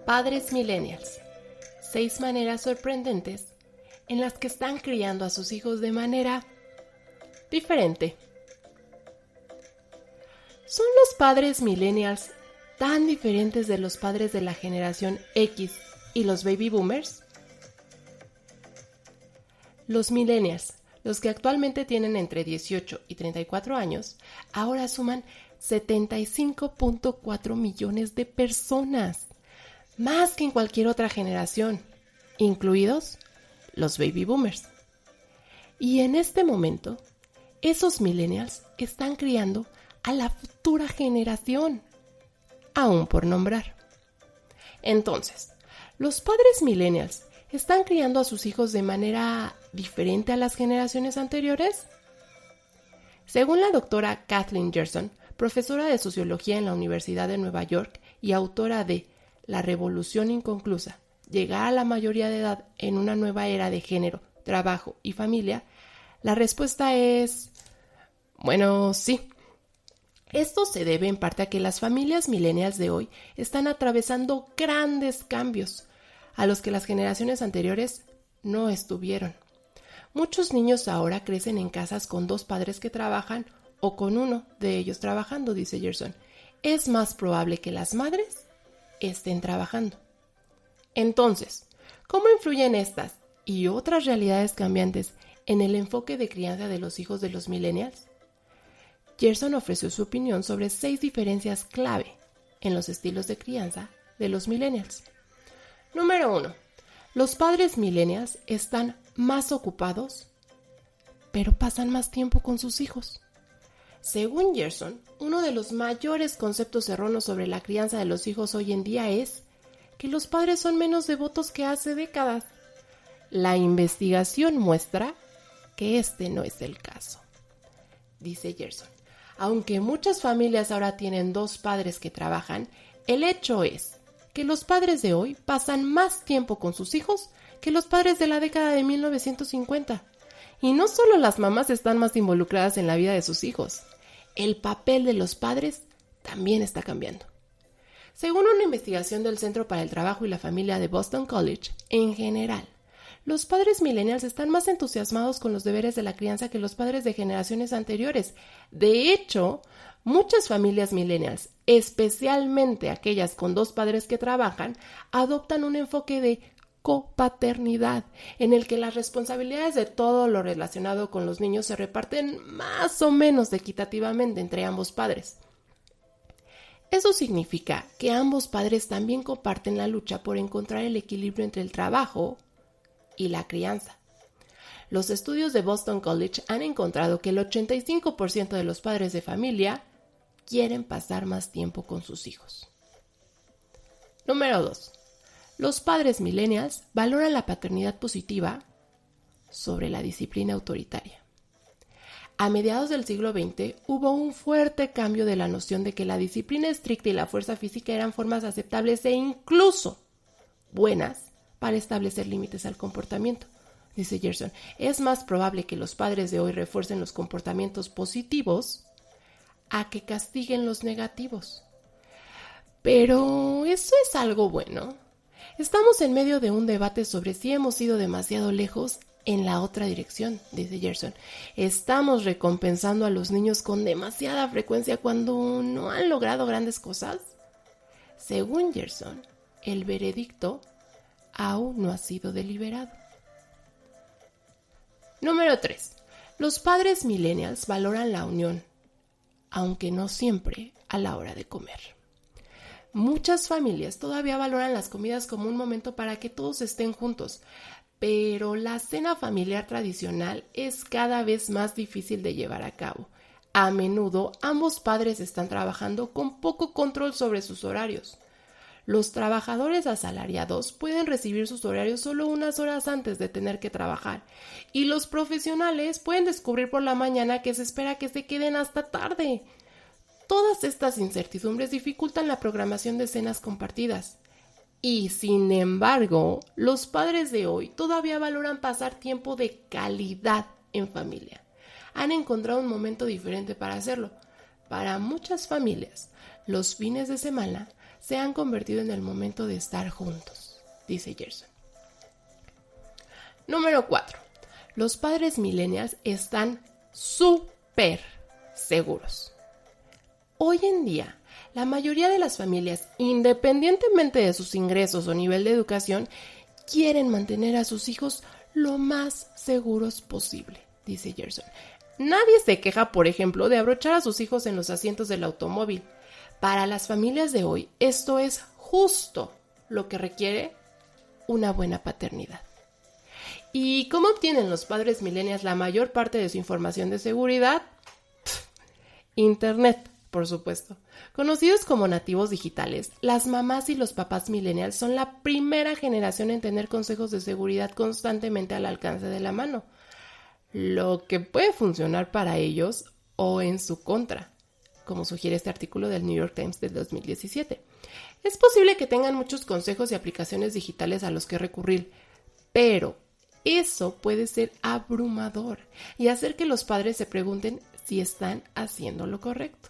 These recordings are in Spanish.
Padres millennials. 6 maneras sorprendentes en las que están criando a sus hijos de manera diferente. ¿Son los padres millennials tan diferentes de los padres de la generación X y los baby boomers? Los millennials, los que actualmente tienen entre 18 y 34 años, ahora suman 75.4 millones de personas, más que en cualquier otra generación, incluidos los baby boomers. Y en este momento, esos millennials están criando a la futura generación, aún por nombrar. Entonces, los padres millennials están criando a sus hijos de manera diferente a las generaciones anteriores. Según la doctora Kathleen Gerson, profesora de sociología en la Universidad de Nueva York y autora de La revolución inconclusa, llegar a la mayoría de edad en una nueva era de género, trabajo y familia, la respuesta es, bueno, sí. Esto se debe en parte a que las familias millennials de hoy están atravesando grandes cambios, a los que las generaciones anteriores no estuvieron. Muchos niños ahora crecen en casas con 2 padres que trabajan o con uno de ellos trabajando, dice Gerson. Es más probable que las madres estén trabajando. Entonces, ¿cómo influyen estas y otras realidades cambiantes en el enfoque de crianza de los hijos de los millennials? Gerson ofreció su opinión sobre 6 diferencias clave en los estilos de crianza de los millennials. Número 1. Los padres millennials están más ocupados, pero pasan más tiempo con sus hijos. Según Gerson, uno de los mayores conceptos erróneos sobre la crianza de los hijos hoy en día es que los padres son menos devotos que hace décadas. La investigación muestra que este no es el caso, dice Gerson. Aunque muchas familias ahora tienen 2 padres que trabajan, el hecho es que los padres de hoy pasan más tiempo con sus hijos que los padres de la década de 1950. Y no solo las mamás están más involucradas en la vida de sus hijos, el papel de los padres también está cambiando. Según una investigación del Centro para el Trabajo y la Familia de Boston College, en general, los padres millennials están más entusiasmados con los deberes de la crianza que los padres de generaciones anteriores. De hecho, muchas familias millennials, especialmente aquellas con 2 padres que trabajan, adoptan un enfoque de copaternidad, en el que las responsabilidades de todo lo relacionado con los niños se reparten más o menos equitativamente entre ambos padres. Eso significa que ambos padres también comparten la lucha por encontrar el equilibrio entre el trabajo y la crianza. Los estudios de Boston College han encontrado que el 85% de los padres de familia quieren pasar más tiempo con sus hijos. Número 2. Los padres millennials valoran la paternidad positiva sobre la disciplina autoritaria. A mediados del siglo XX hubo un fuerte cambio de la noción de que la disciplina estricta y la fuerza física eran formas aceptables e incluso buenas para establecer límites al comportamiento. Dice Gerson, es más probable que los padres de hoy refuercen los comportamientos positivos a que castiguen los negativos. Pero, ¿eso es algo bueno? Estamos en medio de un debate sobre si hemos ido demasiado lejos en la otra dirección, dice Gerson. ¿Estamos recompensando a los niños con demasiada frecuencia cuando no han logrado grandes cosas? Según Gerson, el veredicto aún no ha sido deliberado. Número 3. Los padres millennials valoran la unión, aunque no siempre a la hora de comer. Muchas familias todavía valoran las comidas como un momento para que todos estén juntos, pero la cena familiar tradicional es cada vez más difícil de llevar a cabo. A menudo ambos padres están trabajando con poco control sobre sus horarios. Los trabajadores asalariados pueden recibir sus horarios solo unas horas antes de tener que trabajar, y los profesionales pueden descubrir por la mañana que se espera que se queden hasta tarde. Todas estas incertidumbres dificultan la programación de cenas compartidas. Y, sin embargo, los padres de hoy todavía valoran pasar tiempo de calidad en familia. Han encontrado un momento diferente para hacerlo. Para muchas familias, los fines de semana se han convertido en el momento de estar juntos, dice Gerson. Número 4. Los padres millennials están súper seguros. Hoy en día, la mayoría de las familias, independientemente de sus ingresos o nivel de educación, quieren mantener a sus hijos lo más seguros posible, dice Gerson. Nadie se queja, por ejemplo, de abrochar a sus hijos en los asientos del automóvil. Para las familias de hoy, esto es justo lo que requiere una buena paternidad. ¿Y cómo obtienen los padres millennials la mayor parte de su información de seguridad? Internet, por supuesto. Conocidos como nativos digitales, las mamás y los papás millennials son la primera generación en tener consejos de seguridad constantemente al alcance de la mano, lo que puede funcionar para ellos o en su contra, como sugiere este artículo del New York Times del 2017. Es posible que tengan muchos consejos y aplicaciones digitales a los que recurrir, pero eso puede ser abrumador y hacer que los padres se pregunten si están haciendo lo correcto.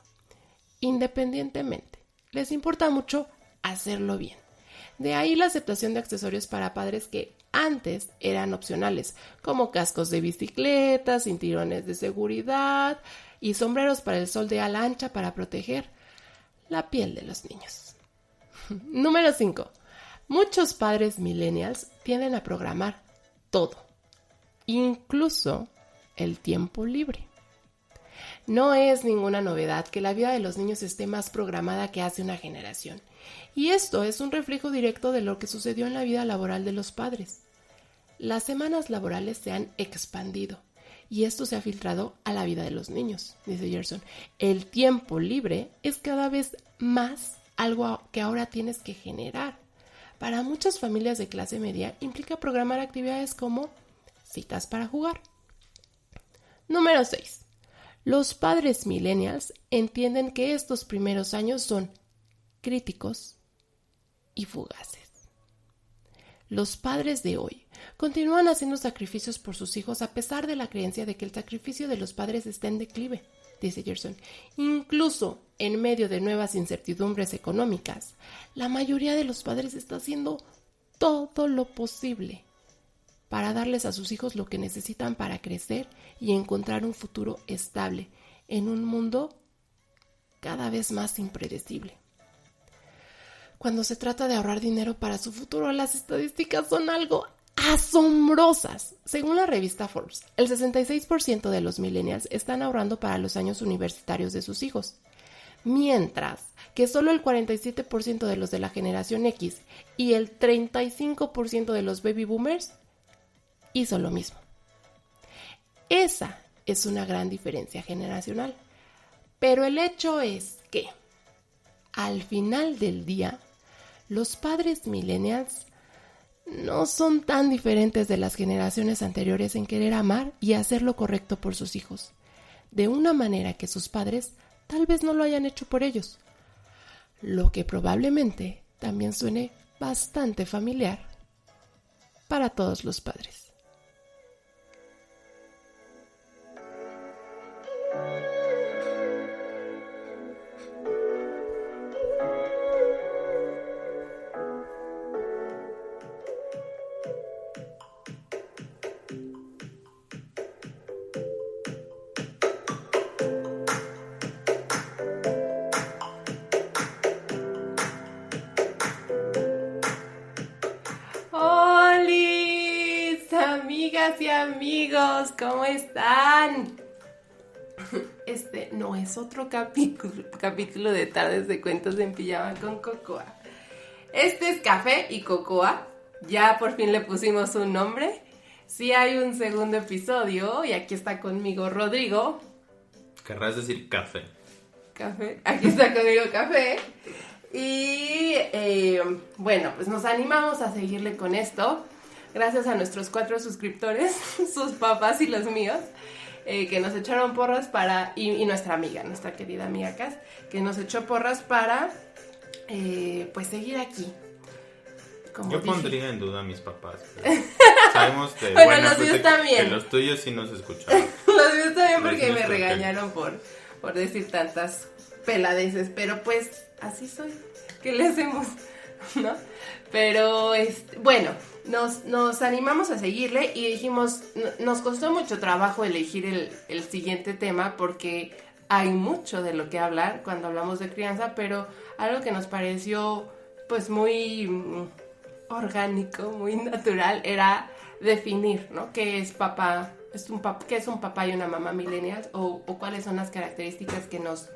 Independientemente, les importa mucho hacerlo bien. De ahí la aceptación de accesorios para padres que antes eran opcionales, como cascos de bicicleta, cinturones de seguridad y sombreros para el sol de ala ancha para proteger la piel de los niños. Número 5. Muchos padres millennials tienden a programar todo, incluso el tiempo libre. No es ninguna novedad que la vida de los niños esté más programada que hace una generación, y esto es un reflejo directo de lo que sucedió en la vida laboral de los padres. Las semanas laborales se han expandido, y esto se ha filtrado a la vida de los niños, dice Gerson. El tiempo libre es cada vez más algo que ahora tienes que generar. Para muchas familias de clase media implica programar actividades como citas para jugar. Número 6. Los padres millennials entienden que estos primeros años son críticos y fugaces. Los padres de hoy continúan haciendo sacrificios por sus hijos a pesar de la creencia de que el sacrificio de los padres está en declive, dice Gerson. Incluso en medio de nuevas incertidumbres económicas, la mayoría de los padres está haciendo todo lo posible para darles a sus hijos lo que necesitan para crecer y encontrar un futuro estable en un mundo cada vez más impredecible. Cuando se trata de ahorrar dinero para su futuro, las estadísticas son algo asombrosas. Según la revista Forbes, el 66% de los millennials están ahorrando para los años universitarios de sus hijos, mientras que solo el 47% de los de la generación X y el 35% de los baby boomers hizo lo mismo. Esa es una gran diferencia generacional. Pero el hecho es que, al final del día, los padres millennials no son tan diferentes de las generaciones anteriores en querer amar y hacer lo correcto por sus hijos, de una manera que sus padres tal vez no lo hayan hecho por ellos, lo que probablemente también suene bastante familiar para todos los padres. Amigas y amigos, ¿cómo están? Este no es otro capítulo de Tardes de Cuentos en Pijama con Cocoa. Este es Café y Cocoa. Ya por fin le pusimos un nombre. Sí hay un segundo episodio y aquí está conmigo Rodrigo. Querrás decir café. Café. Aquí está conmigo Café. Y bueno, pues nos animamos a seguirle con esto. Gracias a nuestros 4 suscriptores, sus papás y los míos, que nos echaron porras para, y nuestra amiga, nuestra querida amiga Cass, que nos echó porras para, pues seguir aquí. Como yo dije. Pondría en duda a mis papás. Sabemos de bueno, los míos también. Que los tuyos sí nos escucharon. Los míos también porque me regañaron por decir tantas peladeces, pero pues así soy. ¿Qué le hacemos? ¿No? Pero, bueno, nos animamos a seguirle y dijimos, nos costó mucho trabajo elegir el siguiente tema porque hay mucho de lo que hablar cuando hablamos de crianza, pero algo que nos pareció pues muy orgánico, muy natural, era definir, ¿no? ¿Qué es papá? ¿Qué es un papá y una mamá millennials? O cuáles son las características que nos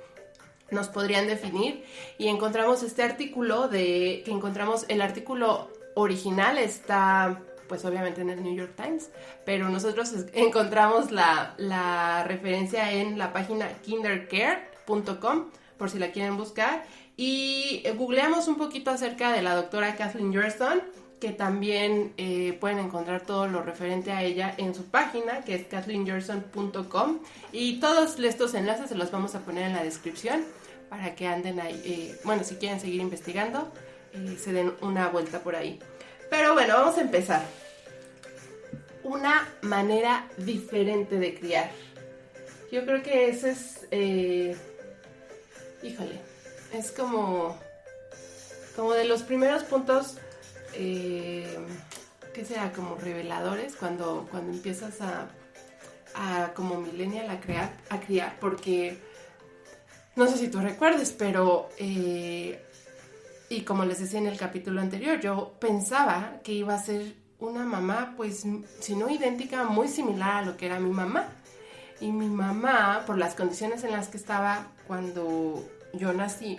podrían definir. Y encontramos este artículo el artículo original está pues obviamente en el New York Times, pero nosotros encontramos la referencia en la página kindercare.com por si la quieren buscar, y googleamos un poquito acerca de la doctora Kathleen Gerson, que también pueden encontrar todo lo referente a ella en su página, que es kathleengerson.com, y todos estos enlaces se los vamos a poner en la descripción para que anden ahí, bueno, si quieren seguir investigando, se den una vuelta por ahí. Pero bueno, vamos a empezar. Una manera diferente de criar. Yo creo que ese es, es como de los primeros puntos, que sea como reveladores cuando empiezas a como millennial a criar, porque no sé si tú recuerdes, pero y como les decía en el capítulo anterior, yo pensaba que iba a ser una mamá, pues, si no idéntica, muy similar a lo que era mi mamá. Y mi mamá, por las condiciones en las que estaba cuando yo nací,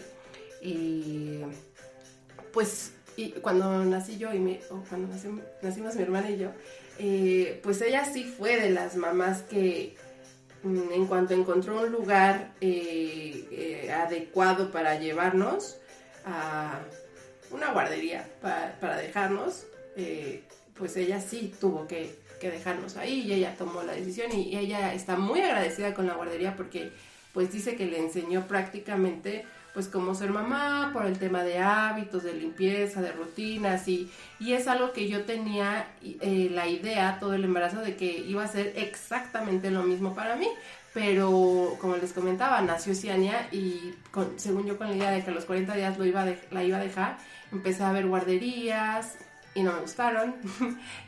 pues, y cuando nací yo o cuando nacimos mi hermana y yo, pues ella sí fue de las mamás que en cuanto encontró un lugar adecuado para llevarnos a una guardería para dejarnos, pues ella sí tuvo que dejarnos ahí, y ella tomó la decisión, y ella está muy agradecida con la guardería porque pues dice que le enseñó prácticamente pues cómo ser mamá, por el tema de hábitos, de limpieza, de rutinas, y es algo que yo tenía la idea todo el embarazo de que iba a ser exactamente lo mismo para mí, pero como les comentaba, nació Ciania y según yo con la idea de que a los 40 días la iba a dejar, empecé a ver guarderías y no me gustaron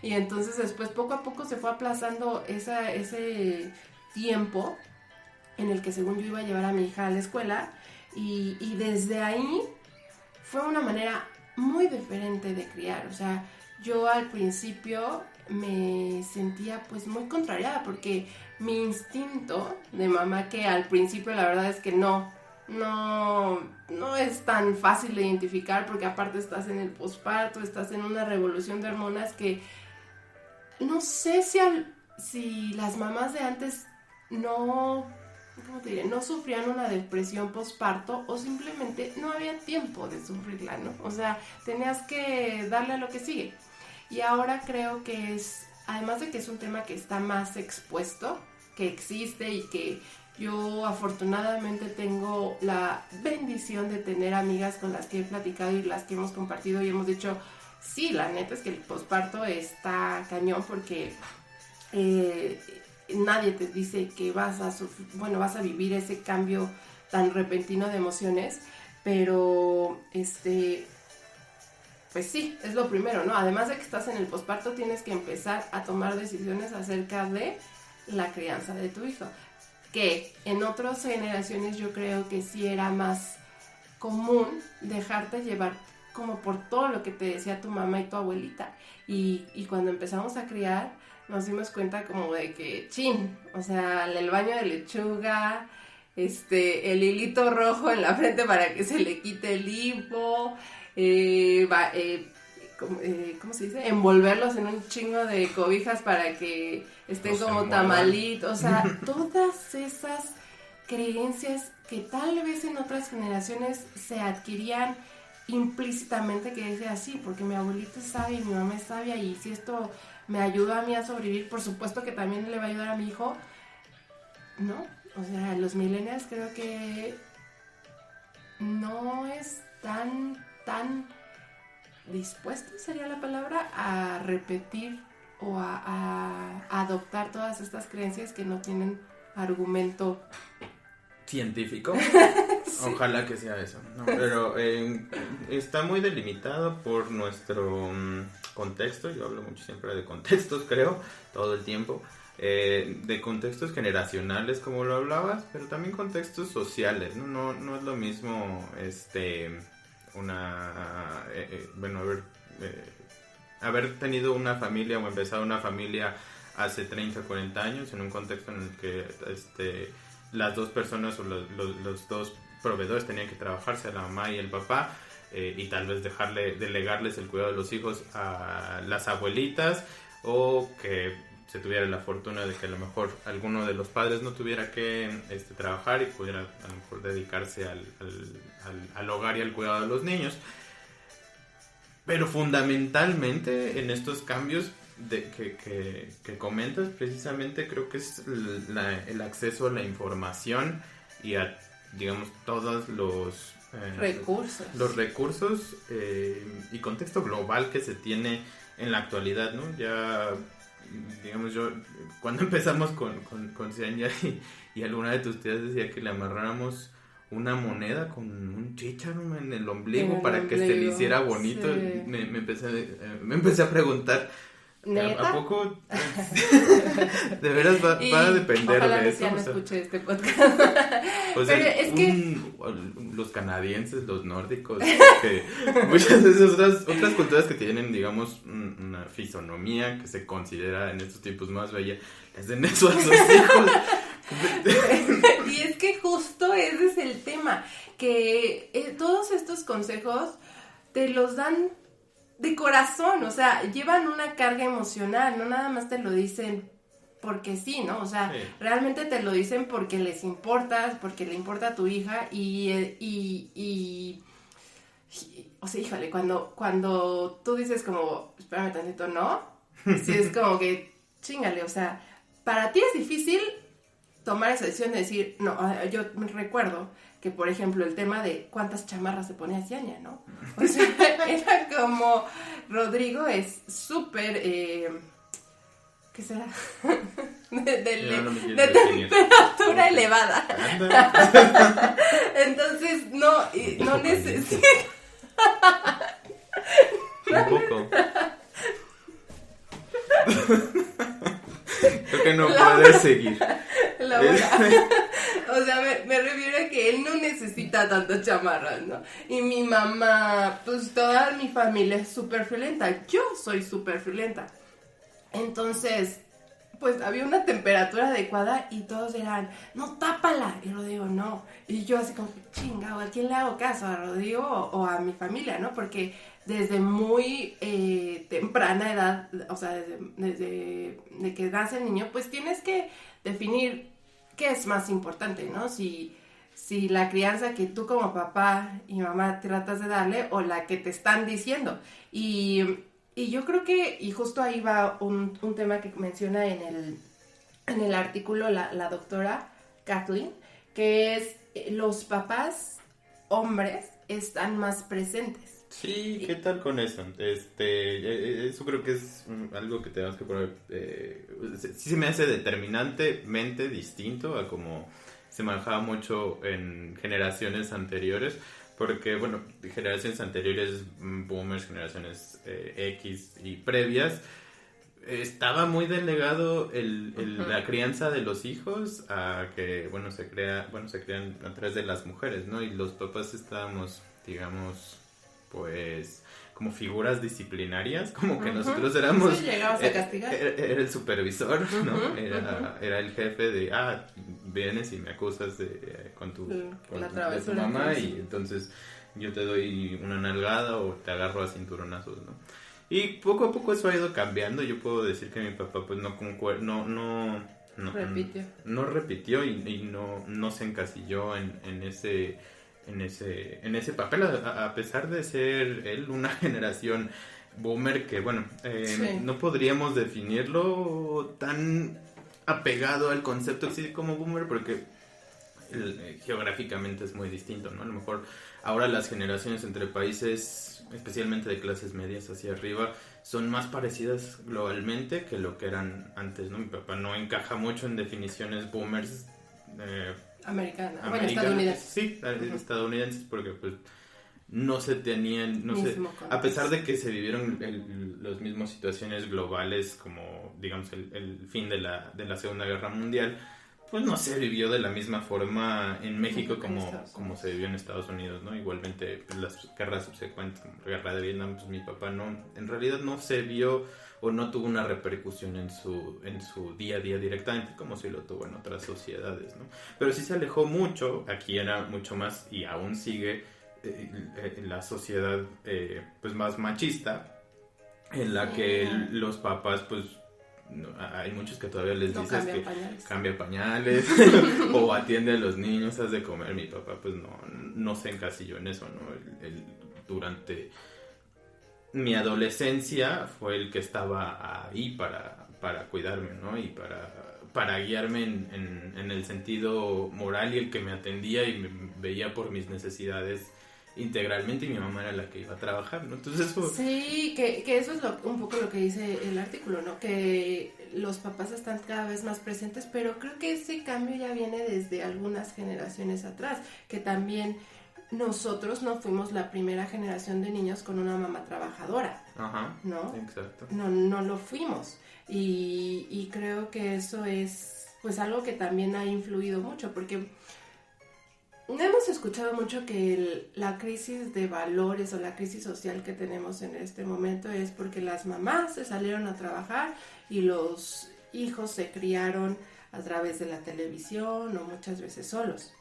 y entonces después poco a poco se fue aplazando ese tiempo en el que según yo iba a llevar a mi hija a la escuela, y desde ahí fue una manera muy diferente de criar. O sea, yo al principio me sentía pues muy contrariada porque mi instinto de mamá, que al principio la verdad es que no es tan fácil de identificar, porque aparte estás en el posparto, estás en una revolución de hormonas que no sé si las mamás de antes no sufrían una depresión posparto, o simplemente no había tiempo de sufrirla, ¿no? O sea, tenías que darle a lo que sigue. Y ahora creo que además de que es un tema que está más expuesto, que existe, y que yo afortunadamente tengo la bendición de tener amigas con las que he platicado y las que hemos compartido y hemos dicho, sí, la neta es que el posparto está cañón, porque nadie te dice que vas a vivir ese cambio tan repentino de emociones, pero pues sí, es lo primero, ¿no? Además de que estás en el posparto, tienes que empezar a tomar decisiones acerca de la crianza de tu hijo, que en otras generaciones yo creo que sí era más común dejarte llevar como por todo lo que te decía tu mamá y tu abuelita, y cuando empezamos a criar nos dimos cuenta como de que, o sea, el baño de lechuga, el hilito rojo en la frente para que se le quite el hipo, ¿cómo se dice? Envolverlos en un chingo de cobijas para que estén como tamalitos, o sea, todas esas creencias que tal vez en otras generaciones se adquirían implícitamente, que decía así, porque mi abuelita es sabia y mi mamá es sabia, y si esto me ayuda a mí a sobrevivir, por supuesto que también le va a ayudar a mi hijo, ¿no? O sea, los millennials creo que no están tan dispuestos, sería la palabra, a repetir o a adoptar todas estas creencias que no tienen argumento científico. Ojalá que sea eso, ¿no? Pero está muy delimitado por nuestro contexto. Yo hablo mucho siempre de contextos, creo, todo el tiempo. De contextos generacionales, como lo hablabas, pero también contextos sociales, ¿no? No es lo mismo, haber tenido una familia o empezado una familia hace 30, 40 años en un contexto en el que las dos personas o los dos proveedores tenían que trabajarse, la mamá y el papá, y tal vez delegarles el cuidado de los hijos a las abuelitas, o que se tuviera la fortuna de que a lo mejor alguno de los padres no tuviera que trabajar y pudiera a lo mejor dedicarse al hogar y al cuidado de los niños. Pero fundamentalmente en estos cambios que comentas, precisamente creo que es el acceso a la información y a, digamos, todos los recursos y contexto global que se tiene en la actualidad, ¿no? Ya, digamos, yo cuando empezamos con Cianya y alguna de tus tías decía que le amarráramos una moneda con un chícharo en el ombligo para que se le hiciera bonito. Sí. Me empecé a preguntar, ¿a poco de veras va a depender de eso? Ojalá no escuché este podcast. O sea, pero es que los canadienses, los nórdicos, que muchas de esas otras culturas que tienen, digamos, una fisonomía que se considera en estos tiempos más bella, les den eso a sus hijos. Y es que justo ese es el tema, que todos estos consejos te los dan de corazón, o sea, llevan una carga emocional, no nada más te lo dicen porque sí, ¿no? O sea, sí, realmente te lo dicen porque les importas, porque le importa a tu hija y o sea, híjole, cuando tú dices como, espérame tantito, ¿no? Sí, es como que, chíngale, o sea, para ti es difícil tomar esa decisión de decir, no, yo me recuerdo que, por ejemplo, el tema de cuántas chamarras se ponía Cianya, ¿no? O sea, era como, Rodrigo es súper, ¿qué será? de temperatura elevada. Entonces, no necesita. Un poco. Creo que no puedes seguir. O sea, me refiero a que él no necesita tantas chamarras, ¿no? Y mi mamá, pues toda mi familia es súper friolenta. Yo soy súper friolenta. Entonces, pues había una temperatura adecuada y todos eran, no, tápala. Y Rodrigo, no. Y yo así como, chingado, ¿a quién le hago caso? ¿A Rodrigo o a mi familia, no? Porque desde muy temprana edad, o sea, desde que nace el niño, pues tienes que definir qué es más importante, ¿no? Si la crianza que tú como papá y mamá tratas de darle o la que te están diciendo. Y yo creo que, y justo ahí va un tema que menciona en el artículo la doctora Kathleen, que es los papás hombres están más presentes. Sí, ¿qué tal con eso? Eso creo que es algo que tenemos que poner, sí se me hace determinantemente distinto a como se manejaba mucho en generaciones anteriores, porque, bueno, generaciones anteriores, boomers, generaciones X y previas, estaba muy delegado la crianza de los hijos a que, se crean a través de las mujeres, ¿no? Y los papás estábamos, digamos, pues como figuras disciplinarias, como que nosotros éramos, sí, llegamos a castigar. Era el supervisor, ¿no? Era el jefe de, vienes y me acusas con tu mamá, y entonces yo te doy una nalgada o te agarro a cinturonazos, ¿no? Y poco a poco eso ha ido cambiando. Yo puedo decir que mi papá pues no repitió y no se encasilló en ese papel, a pesar de ser él una generación boomer que, sí, no podríamos definirlo tan apegado al concepto así como boomer, porque geográficamente es muy distinto, ¿no? A lo mejor ahora las generaciones entre países, especialmente de clases medias hacia arriba, son más parecidas globalmente que lo que eran antes, ¿no? Mi papá no encaja mucho en definiciones boomers, Americana, bueno, estadounidenses. Sí, estadounidenses, porque pues no se tenían, a pesar de que se vivieron las mismas situaciones globales como, digamos, el fin de la Segunda Guerra Mundial, pues no se vivió de la misma forma en México como se vivió en Estados Unidos, ¿no? Igualmente, pues, las guerras subsecuentes, como la guerra de Vietnam, pues mi papá en realidad no se vio o no tuvo una repercusión en su día a día directamente, como si lo tuvo en otras sociedades, ¿no? Pero sí se alejó mucho, aquí era mucho más, y aún sigue, la sociedad pues más machista, en la que los papás, pues, hay muchos que todavía les dices que cambia pañales o atiende a los niños, haz de comer. Mi papá pues no se encasilló en eso, ¿no? Durante mi adolescencia fue el que estaba ahí para cuidarme, ¿no? Y para guiarme en el sentido moral, y el que me atendía y me veía por mis necesidades integralmente, y mi mamá era la que iba a trabajar, ¿no? Entonces eso... Sí, que eso es un poco lo que dice el artículo, ¿no? Que los papás están cada vez más presentes, pero creo que ese cambio ya viene desde algunas generaciones atrás, que también nosotros no fuimos la primera generación de niños con una mamá trabajadora. Ajá, ¿no? Exacto. No lo fuimos, y creo que eso es pues algo que también ha influido mucho, porque hemos escuchado mucho que la crisis de valores o la crisis social que tenemos en este momento es porque las mamás se salieron a trabajar y los hijos se criaron a través de la televisión o muchas veces solos.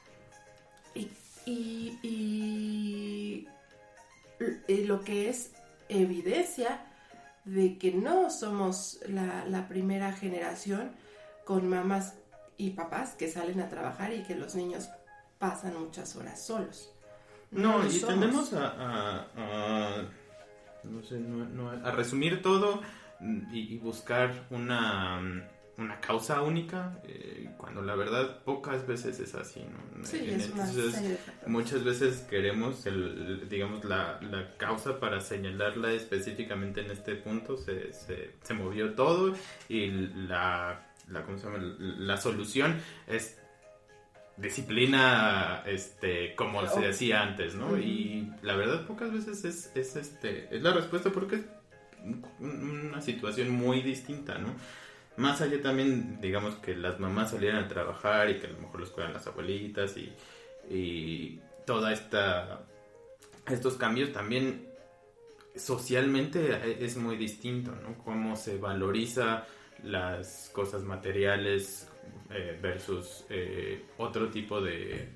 Y lo que es evidencia de que no somos la primera generación con mamás y papás que salen a trabajar y que los niños pasan muchas horas solos. No, y tendemos a resumir todo y buscar una causa única, cuando la verdad pocas veces es así, ¿no? Sí, es una serie de factores. Muchas veces queremos digamos la causa para señalarla específicamente en este punto, se movió todo, y ¿cómo se llama? La solución es disciplina, como se decía antes, ¿no? Uh-huh. Y la verdad pocas veces es la respuesta, porque es una situación muy distinta, ¿no? Más allá también, digamos, que las mamás salieran a trabajar y que a lo mejor los cuidan las abuelitas y toda estos cambios, también socialmente es muy distinto, ¿no? Cómo se valoriza las cosas materiales versus otro tipo de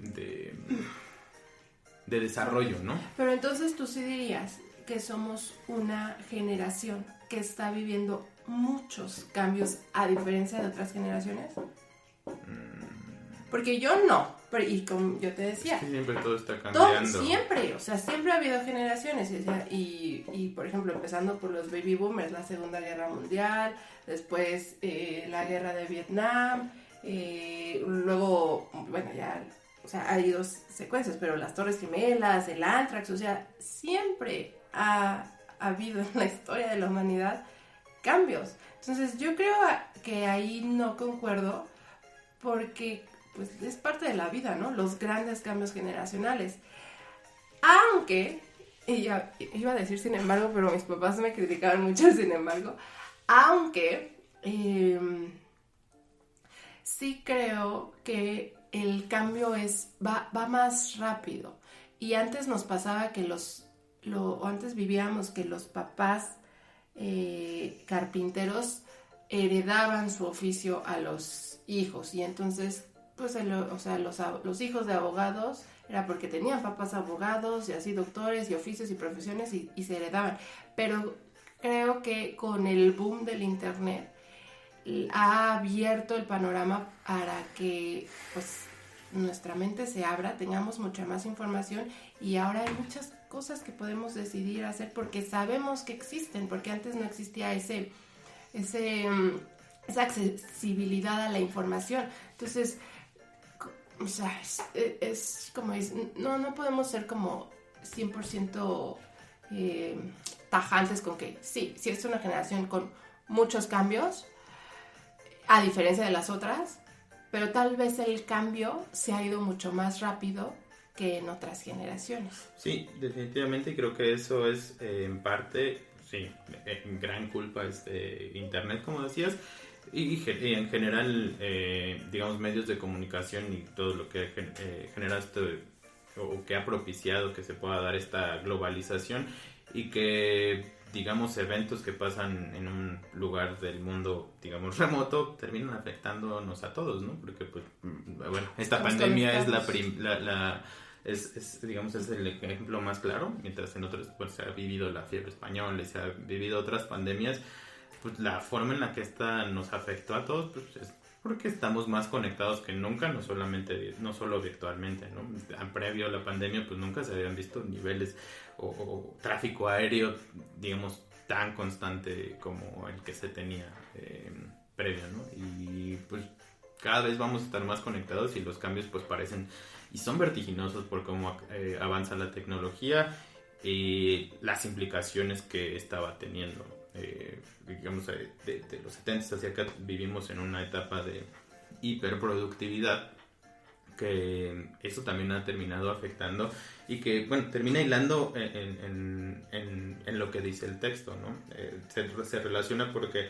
desarrollo, ¿no? Pero entonces tú sí dirías que somos una generación que está viviendo muchos cambios a diferencia de otras generaciones. Porque yo no, y como yo te decía, siempre todo está cambiando. Siempre ha habido generaciones, y por ejemplo, empezando por los baby boomers, la Segunda Guerra Mundial, después la Guerra de Vietnam, luego, bueno, ya, ha habido secuencias, pero las Torres Gemelas, el Anthrax, siempre ha habido en la historia de la humanidad cambios. Entonces yo creo que ahí no concuerdo, porque pues es parte de la vida, ¿no? Los grandes cambios generacionales. Aunque, iba a decir sin embargo, pero mis papás me criticaban mucho sin embargo, aunque sí creo que el cambio va más rápido. Y antes nos pasaba que antes vivíamos que los papás carpinteros heredaban su oficio a los hijos, y entonces pues los hijos de abogados era porque tenían papás abogados y así doctores y oficios y profesiones y se heredaban. Pero creo que con el boom del internet ha abierto el panorama para que pues nuestra mente se abra, tengamos mucha más información, y ahora hay muchas cosas que podemos decidir hacer porque sabemos que existen, porque antes no existía esa accesibilidad a la información. Entonces, es como no podemos ser como 100% tajantes con que sí es una generación con muchos cambios, a diferencia de las otras, pero tal vez el cambio se ha ido mucho más rápido que en otras generaciones. Sí, definitivamente creo que eso es en parte, sí, en gran culpa Internet, como decías, y en general, digamos, medios de comunicación y todo lo que genera o que ha propiciado que se pueda dar esta globalización y que, digamos, eventos que pasan en un lugar del mundo, digamos, remoto, terminan afectándonos a todos, ¿no? Porque, pues, bueno, esta Estamos pandemia conectados. digamos, es el ejemplo más claro, mientras en otros, pues, se ha vivido la fiebre española y se ha vivido otras pandemias, pues la forma en la que esta nos afectó a todos, pues, es porque estamos más conectados que nunca, no solo virtualmente, ¿no? Previo a la pandemia, pues nunca se habían visto niveles o tráfico aéreo, digamos, tan constante como el que se tenía previo, ¿no? Y pues cada vez vamos a estar más conectados y los cambios pues parecen y son vertiginosos por cómo avanza la tecnología y las implicaciones que estaba teniendo. Digamos, de los 70 hacia acá vivimos en una etapa de hiperproductividad, que eso también ha terminado afectando y que, bueno, termina hilando en lo que dice el texto, ¿no? Se relaciona porque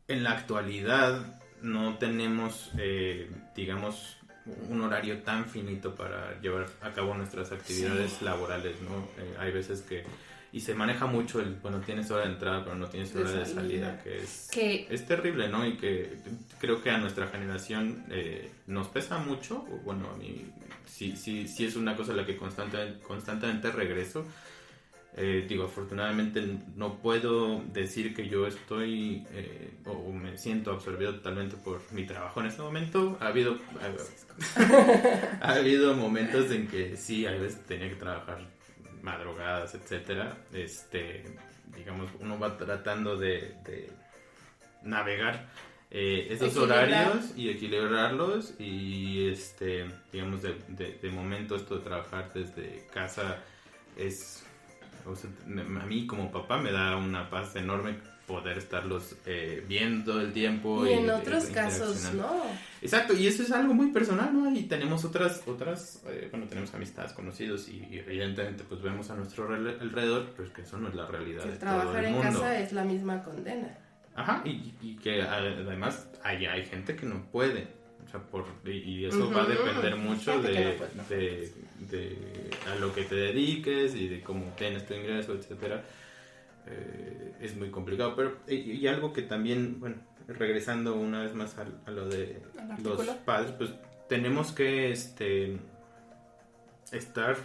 en la actualidad no tenemos, digamos, un horario tan finito para llevar a cabo nuestras actividades laborales, ¿no? Hay veces que y se maneja mucho bueno, tienes hora de entrada pero no tienes hora de salida, que es terrible, ¿no? Y que creo que a nuestra generación nos pesa mucho. Bueno, a mí sí es una cosa a la que constantemente regreso. Digo, afortunadamente no puedo decir que yo estoy o me siento absorbido totalmente por mi trabajo en este momento. Ha habido momentos en que sí, a veces tenía que trabajar madrugadas, etcétera. Digamos, uno va tratando de navegar esos horarios y equilibrarlos y digamos, de momento esto de trabajar desde casa es, o sea, a mí como papá me da una paz enorme poder estarlos viendo todo el tiempo. Y en otros casos no. Exacto, y eso es algo muy personal, ¿no? Y tenemos otras bueno, tenemos amistades, conocidos y evidentemente pues vemos a nuestro alrededor, pero es que eso no es la realidad de todo el mundo. Trabajar en casa es la misma condena. Ajá, y que además hay gente que no puede, o sea, y eso va a depender mucho de a lo que te dediques y de cómo tienes tu ingreso, etcétera. Es muy complicado, pero y algo que también, bueno, regresando una vez más a lo de los padres, pues tenemos que estar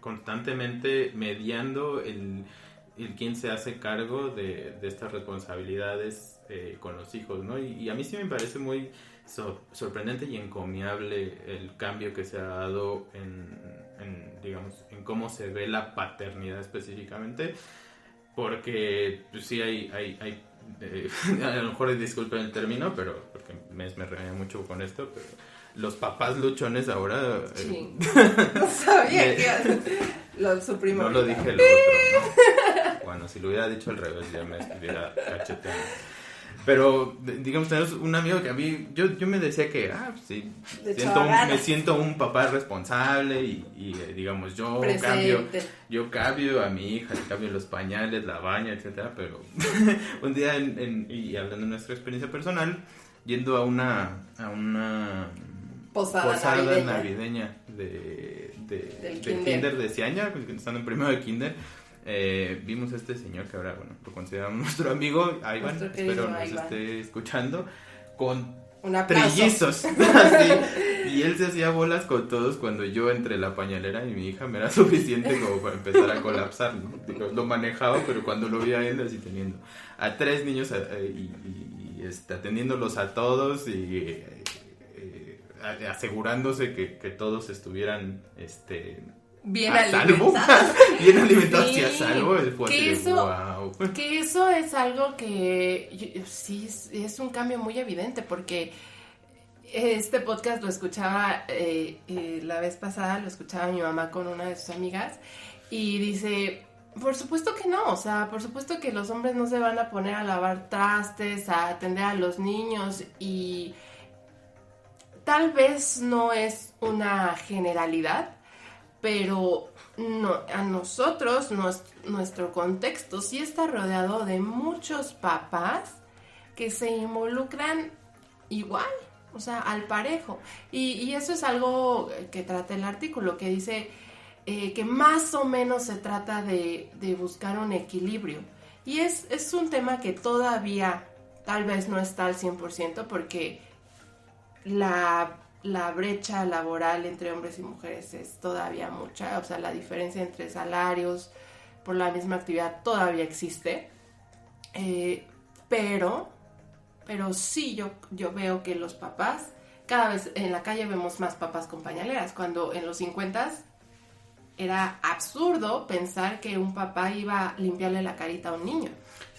constantemente mediando el quién se hace cargo de estas responsabilidades con los hijos, ¿no? Y a mí sí me parece muy sorprendente y encomiable el cambio que se ha dado digamos, en cómo se ve la paternidad específicamente, porque pues, sí hay a lo mejor disculpen el término, pero porque me regaña mucho con esto, pero los papás luchones ahora sí. No sabía que lo suprimí. No lo dije lo otro, ¿no? Bueno, si lo hubiera dicho al revés ya me estuviera cacheteando. Pero, digamos, tenemos un amigo que a mí, yo me decía que, sí, me siento un papá responsable y digamos, yo cambio a mi hija, le cambio los pañales, la baña, etcétera, pero un día, y hablando de nuestra experiencia personal, yendo a una posada navideña del kinder de Ciaña, estando en primero de kinder, vimos a este señor que ahora, bueno, lo consideramos nuestro amigo, Iván, espero nos esté escuchando, con trillizos, así, y él se hacía bolas con todos cuando yo entre la pañalera y mi hija me era suficiente como para empezar a colapsar, ¿no? Lo manejaba, pero cuando lo vi a él así teniendo a 3 niños y atendiéndolos a todos y asegurándose que todos estuvieran bien alimentados. Bien alimentados y a salvo. Que eso es algo que sí es un cambio muy evidente, porque este podcast lo escuchaba la vez pasada, lo escuchaba mi mamá con una de sus amigas y dice, por supuesto que no, o sea, por supuesto que los hombres no se van a poner a lavar trastes, a atender a los niños y tal vez no es una generalidad, pero no, a nosotros, nuestro contexto sí está rodeado de muchos papás que se involucran igual, o sea, al parejo. Y eso es algo que trata el artículo, que dice que más o menos se trata de buscar un equilibrio. Y es un tema que todavía tal vez no está al 100% porque la brecha laboral entre hombres y mujeres es todavía mucha, o sea, la diferencia entre salarios por la misma actividad todavía existe, pero sí yo veo que los papás, cada vez en la calle vemos más papás con pañaleras, cuando en los 50s era absurdo pensar que un papá iba a limpiarle la carita a un niño.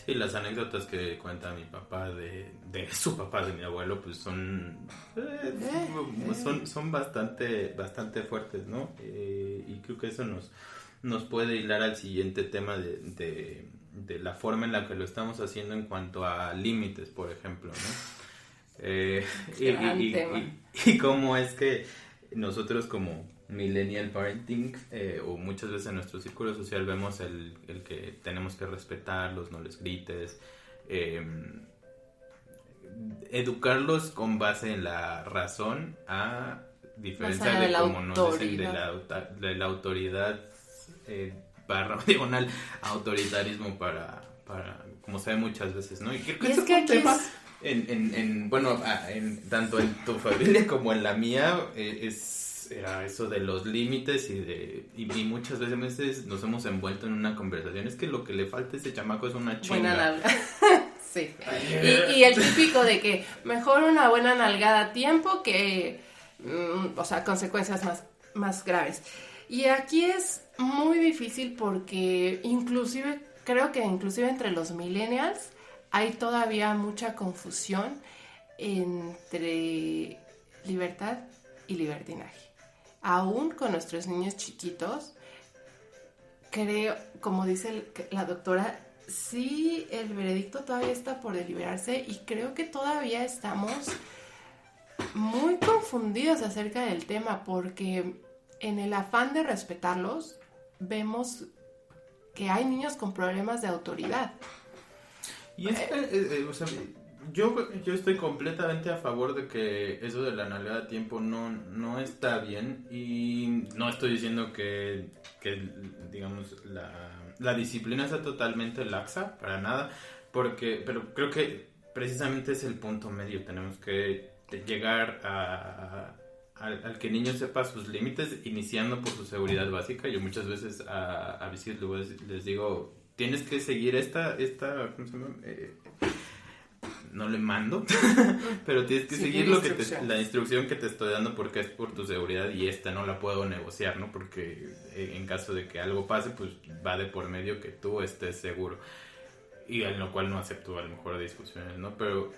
Sí, las anécdotas que cuenta mi papá de su papá, de mi abuelo, pues son bastante fuertes, ¿no? Y creo que eso nos puede hilar al siguiente tema de la forma en la que lo estamos haciendo en cuanto a límites, por ejemplo, ¿no? Y cómo es que nosotros como millennial parenting o muchas veces en nuestro círculo social vemos el que tenemos que respetarlos, no les grites, educarlos con base en la razón, a diferencia de como nos dicen de la autoridad barra diagonal autoritarismo para como se ve muchas veces, ¿no? Y creo que es un tema tanto en tu familia como en la mía era eso de los límites y muchas veces nos hemos envuelto en una conversación. Es que lo que le falta a ese chamaco es una chinga. Buena nalga. Sí. Y el típico de que mejor una buena nalgada a tiempo que, o sea, consecuencias más graves. Y aquí es muy difícil porque creo que inclusive entre los millennials hay todavía mucha confusión entre libertad y libertinaje. Aún con nuestros niños chiquitos, creo, como dice la doctora, sí, el veredicto todavía está por deliberarse y creo que todavía estamos muy confundidos acerca del tema porque en el afán de respetarlos vemos que hay niños con problemas de autoridad. Y o sea, yo estoy completamente a favor de que eso de la nalgada a tiempo no está bien, y no estoy diciendo que digamos la disciplina sea totalmente laxa, para nada, pero creo que precisamente es el punto medio. Tenemos que llegar al que el niño sepa sus límites, iniciando por su seguridad básica. Yo muchas veces a mis hijos les digo, tienes que seguir esta ¿cómo se llama? No le mando, pero tienes que seguir la instrucción que te estoy dando, porque es por tu seguridad y esta no la puedo negociar, ¿no? Porque en caso de que algo pase, pues va de por medio que tú estés seguro, y en lo cual no acepto a lo mejor discusiones, ¿no? Pero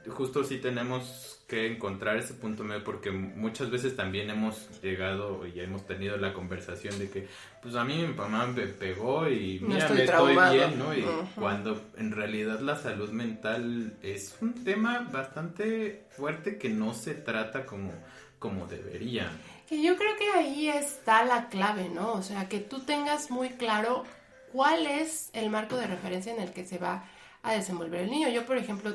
justo sí tenemos que encontrar ese punto medio, porque muchas veces también hemos llegado y hemos tenido la conversación de que pues a mí mi mamá me pegó y mira, estoy bien, ¿no? Y cuando en realidad la salud mental es un tema bastante fuerte que no se trata como debería. Que yo creo que ahí está la clave, ¿no? O sea, que tú tengas muy claro cuál es el marco de referencia en el que se va a desenvolver el niño. Yo, por ejemplo,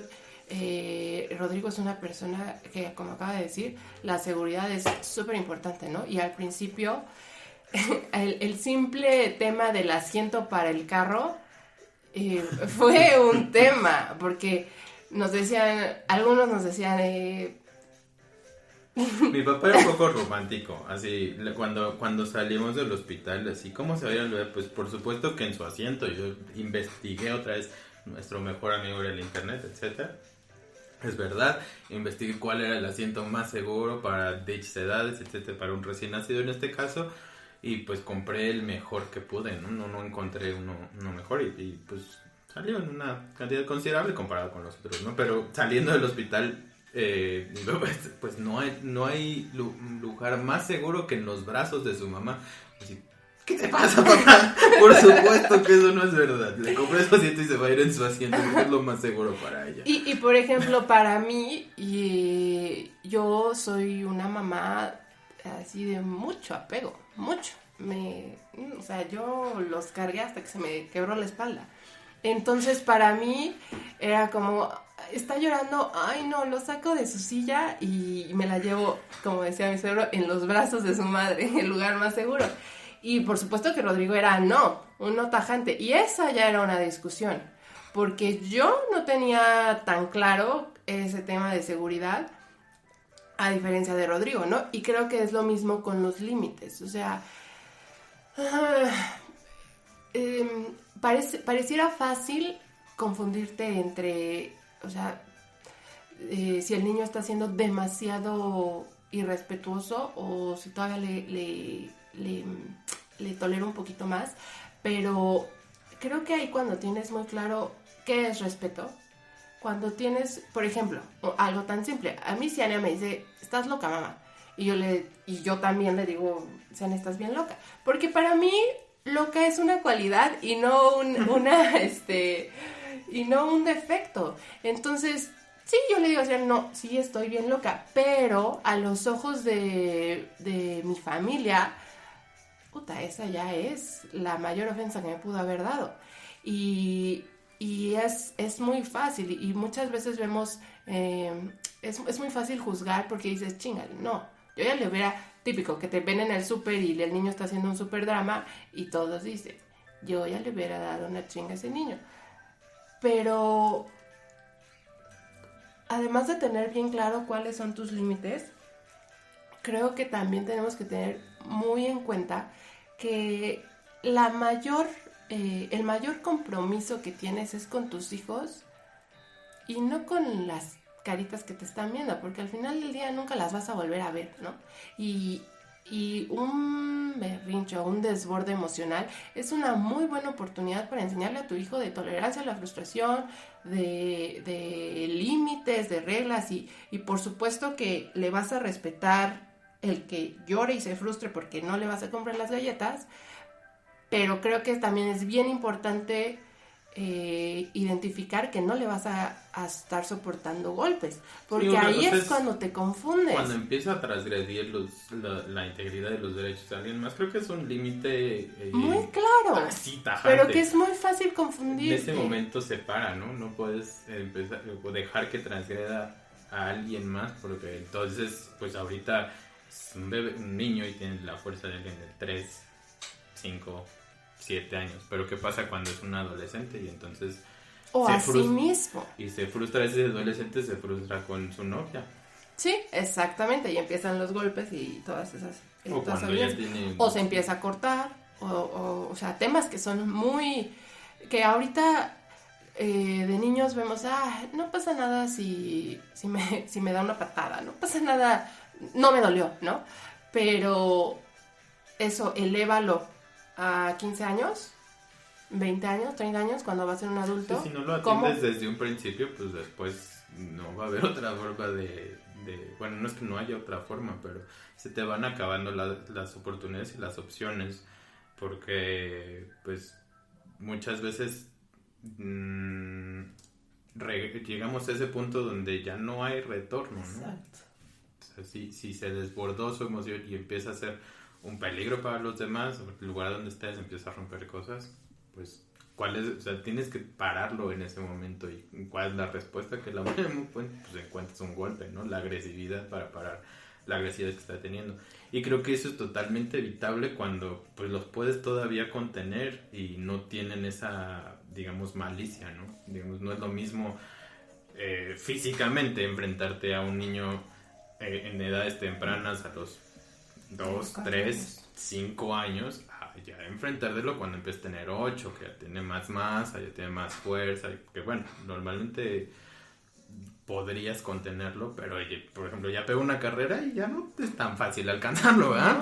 Rodrigo es una persona que, como acaba de decir, la seguridad es súper importante, ¿no? Y al principio, el simple tema del asiento para el carro fue un tema, porque algunos nos decían... Mi papá era un poco romántico, así, cuando salimos del hospital, así, ¿cómo se veía el bebé? Pues por supuesto que en su asiento. Yo investigué otra vez, nuestro mejor amigo era el internet, etcétera. Es verdad, investigué cuál era el asiento más seguro para dichas edades, etcétera, para un recién nacido en este caso, y pues compré el mejor que pude, ¿no? No encontré uno mejor, y pues salió en una cantidad considerable comparado con los otros, ¿no? Pero saliendo del hospital, pues no hay lugar más seguro que en los brazos de su mamá. Así, ¿qué te pasa, papá? Por supuesto que eso no es verdad. Le compré su asiento y se va a ir en su asiento porque es lo más seguro para ella. Y por ejemplo, para mí, yo soy una mamá así de mucho apego, mucho. O sea, yo los cargué hasta que se me quebró la espalda. Entonces, para mí, era como, está llorando, ay no, lo saco de su silla y me la llevo, como decía mi suegro, en los brazos de su madre, en el lugar más seguro. Y por supuesto que Rodrigo era un no tajante. Y esa ya era una discusión, porque yo no tenía tan claro ese tema de seguridad, a diferencia de Rodrigo, ¿no? Y creo que es lo mismo con los límites, o sea... pareciera fácil confundirte entre, o sea, si el niño está siendo demasiado irrespetuoso o si todavía le tolera un poquito más, pero creo que ahí cuando tienes muy claro qué es respeto, cuando tienes, por ejemplo, algo tan simple, a mí si Ania me dice, estás loca, mamá, y yo también le digo, Siania, estás bien loca, porque para mí loca es una cualidad y no y no un defecto. Entonces, sí, yo le digo, o sea, no, sí estoy bien loca, pero a los ojos de mi familia, puta, esa ya es la mayor ofensa que me pudo haber dado. Y es muy fácil y muchas veces vemos, es muy fácil juzgar porque dices, chinga, no, yo ya le hubiera... Típico, que te ven en el súper y el niño está haciendo un súper drama y todos dicen, yo ya le hubiera dado una chinga a ese niño. Pero, además de tener bien claro cuáles son tus límites, creo que también tenemos que tener muy en cuenta que el mayor compromiso que tienes es con tus hijos y no con las caritas que te están viendo, porque al final del día nunca las vas a volver a ver, ¿no? Y un berrinche o un desborde emocional es una muy buena oportunidad para enseñarle a tu hijo de tolerancia a la frustración, de límites, de reglas y por supuesto que le vas a respetar el que llore y se frustre porque no le vas a comprar las galletas, pero creo que también es bien importante identificar que no le vas a estar soportando golpes, porque sí, ahí es cuando te confundes. Cuando empieza a transgredir la integridad de los derechos de alguien más, creo que es un límite muy claro, así tajante, pero que es muy fácil confundir. En ese momento se para, ¿no? No puedes empezar o dejar que transgreda a alguien más, porque entonces, pues ahorita es un niño y tiene la fuerza de alguien de 3, 5, 7 años, pero ¿qué pasa cuando es un adolescente? Y entonces o así mismo y se frustra, ese adolescente se frustra con su novia. Sí, exactamente, y empiezan los golpes y todas esas o cuando ya tiene... o se empieza a cortar o sea, temas que son muy que ahorita de niños vemos, no pasa nada si me da una patada, no pasa nada, no me dolió, ¿no? Pero eso, elévalo a 15 años, 20 años, 30 años, cuando va a ser un adulto. Sí, si no lo atiendes desde un principio, pues después no va a haber otra forma bueno, no es que no haya otra forma, pero se te van acabando las oportunidades y las opciones, porque pues muchas veces llegamos a ese punto donde ya no hay retorno, ¿no? Exacto. O sea, si se desbordó su emoción y empieza a ser un peligro para los demás, el lugar donde estés empieza a romper cosas, pues o sea, tienes que pararlo en ese momento. ¿Y cuál es la respuesta? Que la pues encuentras un golpe, ¿no? La agresividad para parar la agresividad que está teniendo. Y creo que eso es totalmente evitable cuando pues los puedes todavía contener y no tienen esa, digamos, malicia, ¿no? Digamos, no es lo mismo físicamente enfrentarte a un niño en edades tempranas, a los 2, 3, 5 años, ya enfrentártelo cuando empieza a tener 8, que ya tiene más masa, ya tiene más fuerza, que bueno, normalmente podrías contenerlo, pero por ejemplo ya pegó una carrera y ya no es tan fácil alcanzarlo, ¿verdad?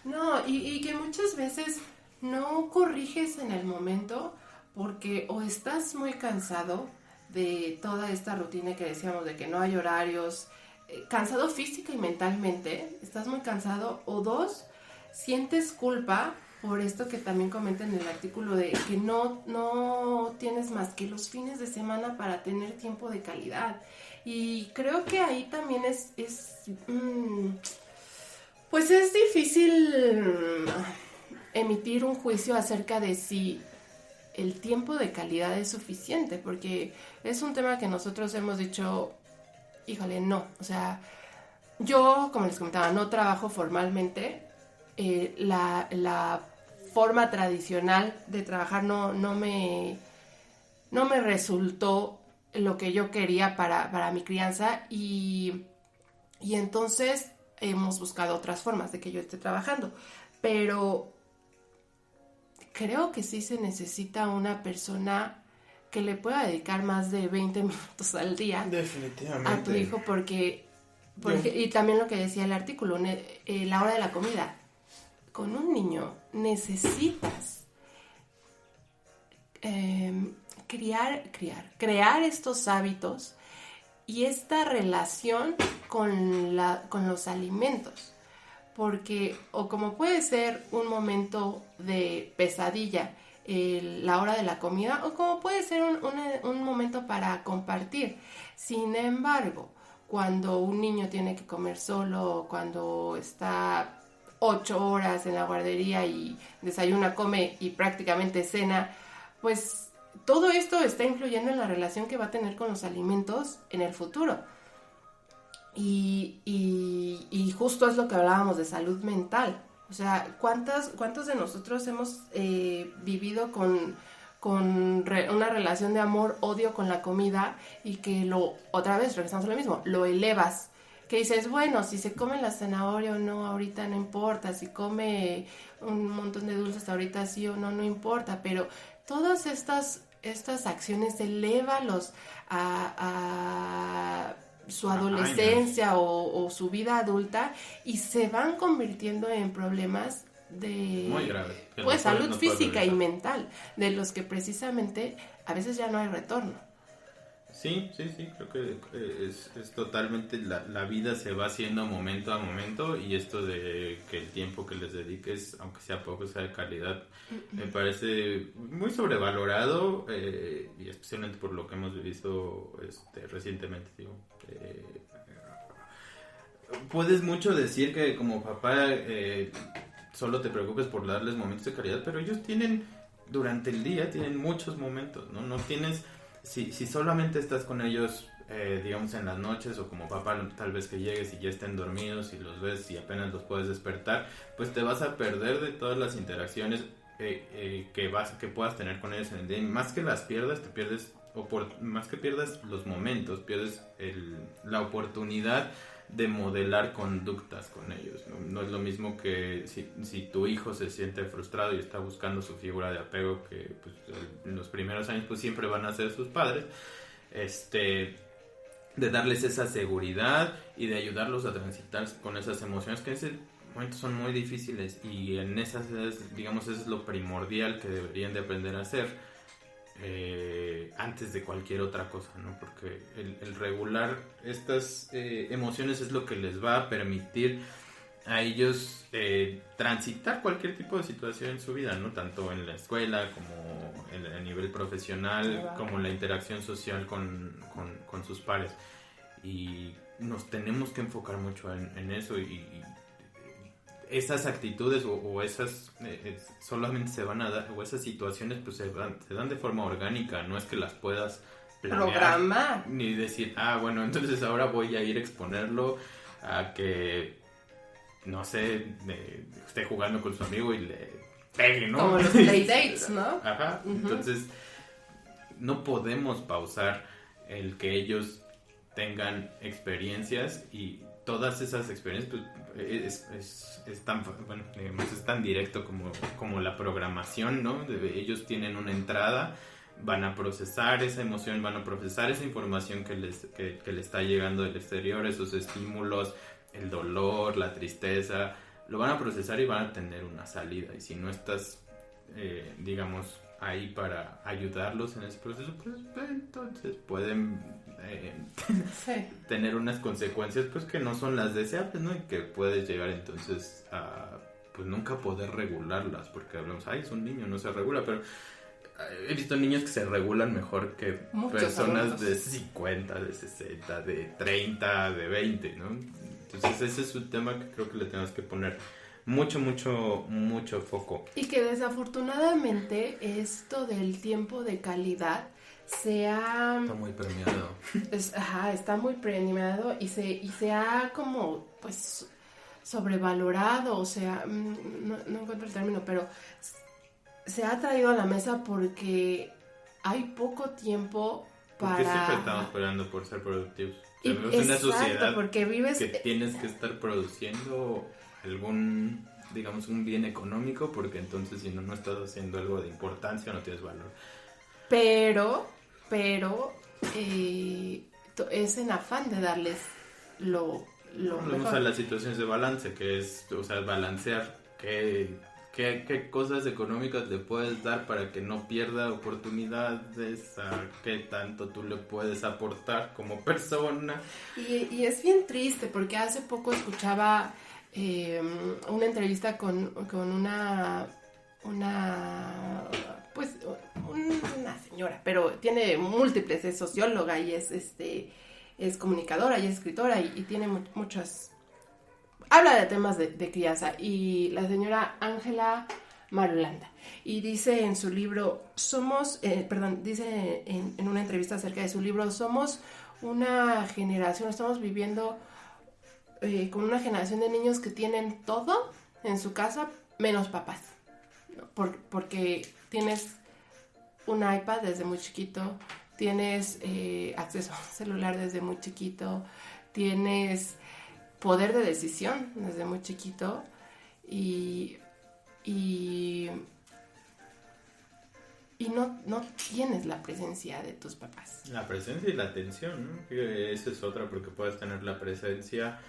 No, y que muchas veces no corriges en el momento porque o estás muy cansado de toda esta rutina que decíamos de que no hay horarios, cansado física y mentalmente, estás muy cansado, o 2, sientes culpa por esto que también comenta en el artículo de que no tienes más que los fines de semana para tener tiempo de calidad. Y creo que ahí también pues es difícil emitir un juicio acerca de si el tiempo de calidad es suficiente, porque es un tema que nosotros hemos dicho, híjole, no, o sea, yo, como les comentaba, no trabajo formalmente, la forma tradicional de trabajar no me resultó lo que yo quería para mi crianza y entonces hemos buscado otras formas de que yo esté trabajando, pero creo que sí se necesita una persona que le pueda dedicar más de 20 minutos al día a tu hijo porque y también lo que decía el artículo, la hora de la comida. Con un niño necesitas crear estos hábitos y esta relación con los alimentos. Porque, o como puede ser un momento de pesadilla, la hora de la comida, o como puede ser un momento para compartir. Sin embargo, cuando un niño tiene que comer solo, cuando está 8 horas en la guardería y desayuna, come y prácticamente cena, pues todo esto está influyendo en la relación que va a tener con los alimentos en el futuro. Y justo es lo que hablábamos de salud mental. O sea, ¿cuántos de nosotros hemos vivido con una relación de amor-odio con la comida y que otra vez regresamos a lo mismo, lo elevas? Que dices, bueno, si se come la zanahoria o no, ahorita no importa, si come un montón de dulces ahorita sí o no importa, pero todas estas acciones elévalos a su adolescencia o su vida adulta y se van convirtiendo en problemas de muy grave, pues salud física y mental, de los que precisamente a veces ya no hay retorno. Sí, creo que es totalmente, la vida se va haciendo momento a momento y esto de que el tiempo que les dediques, aunque sea poco, sea de calidad, me parece muy sobrevalorado y especialmente por lo que hemos vivido recientemente, digo. Puedes mucho decir que como papá solo te preocupes por darles momentos de calidad, pero ellos durante el día tienen muchos momentos, ¿no? No tienes... Si solamente estás con ellos, digamos en las noches o como papá, tal vez que llegues y ya estén dormidos y los ves y apenas los puedes despertar, pues te vas a perder de todas las interacciones que puedas tener con ellos en el día. Y más que las pierdas, te pierdes, más que pierdas los momentos, pierdes la oportunidad de modelar conductas con ellos. No es lo mismo que si tu hijo se siente frustrado y está buscando su figura de apego, que pues, en los primeros años pues siempre van a ser sus padres, de darles esa seguridad y de ayudarlos a transitar con esas emociones que en ese momento son muy difíciles, y en esas, digamos, eso es lo primordial que deberían de aprender a hacer antes de cualquier otra cosa, ¿no? Porque el regular estas emociones es lo que les va a permitir a ellos transitar cualquier tipo de situación en su vida, ¿no? Tanto en la escuela como a nivel profesional, como en la interacción social con sus pares. Y nos tenemos que enfocar mucho en eso, y esas actitudes o esas solamente se van a dar, o esas situaciones pues se dan de forma orgánica, no es que las puedas programar ni decir, bueno, entonces ahora voy a ir a exponerlo a que, no sé, esté jugando con su amigo y le pegue, ¿no? Como los playdates, ¿no? Ajá, entonces no podemos pausar el que ellos tengan experiencias, y todas esas experiencias pues, es tan directo como la programación, ¿no? Ellos tienen una entrada, van a procesar esa emoción, van a procesar esa información que le está llegando del exterior, esos estímulos, el dolor, la tristeza, lo van a procesar y van a tener una salida. Y si no estás, digamos, ahí para ayudarlos en ese proceso, pues entonces pueden tener unas consecuencias pues que no son las deseables, ¿no? Y que puedes llegar entonces a pues nunca poder regularlas, porque hablamos, ay, es un niño, no se regula, pero he visto niños que se regulan mejor que Muchos personas adultos. de 50, de 60, de 30, de 20, ¿no? Entonces ese es un tema que creo que le tenemos que poner mucho foco. Y que desafortunadamente esto del tiempo de calidad Está muy premiado. está muy premiado y se ha como pues sobrevalorado, o sea, no encuentro el término, pero se ha traído a la mesa porque hay poco tiempo Porque siempre para... estamos peleando por ser productivos. Y- Vivimos en una exacto, sociedad porque vives... que tienes que estar produciendo algún, digamos, un bien económico, porque entonces si no estás haciendo algo de importancia, no tienes valor. Pero es en afán de darles lo Volvemos mejor. a las situaciones de balance, que es, o sea, balancear qué cosas económicas le puedes dar para que no pierda oportunidades, a qué tanto tú le puedes aportar como persona. Y es bien triste porque hace poco escuchaba una entrevista con pues una señora, pero tiene múltiples, es socióloga y es comunicadora y es escritora y tiene muchas, habla de temas de crianza, y la señora Ángela Marulanda, y dice en su libro, dice en una entrevista acerca de su libro, somos una generación, estamos viviendo con una generación de niños que tienen todo en su casa menos papás, ¿no? Porque tienes un iPad desde muy chiquito, tienes acceso a un celular desde muy chiquito, tienes poder de decisión desde muy chiquito y no tienes la presencia de tus papás. La presencia y la atención, ¿no? Que esa es otra, porque puedes tener la presencia,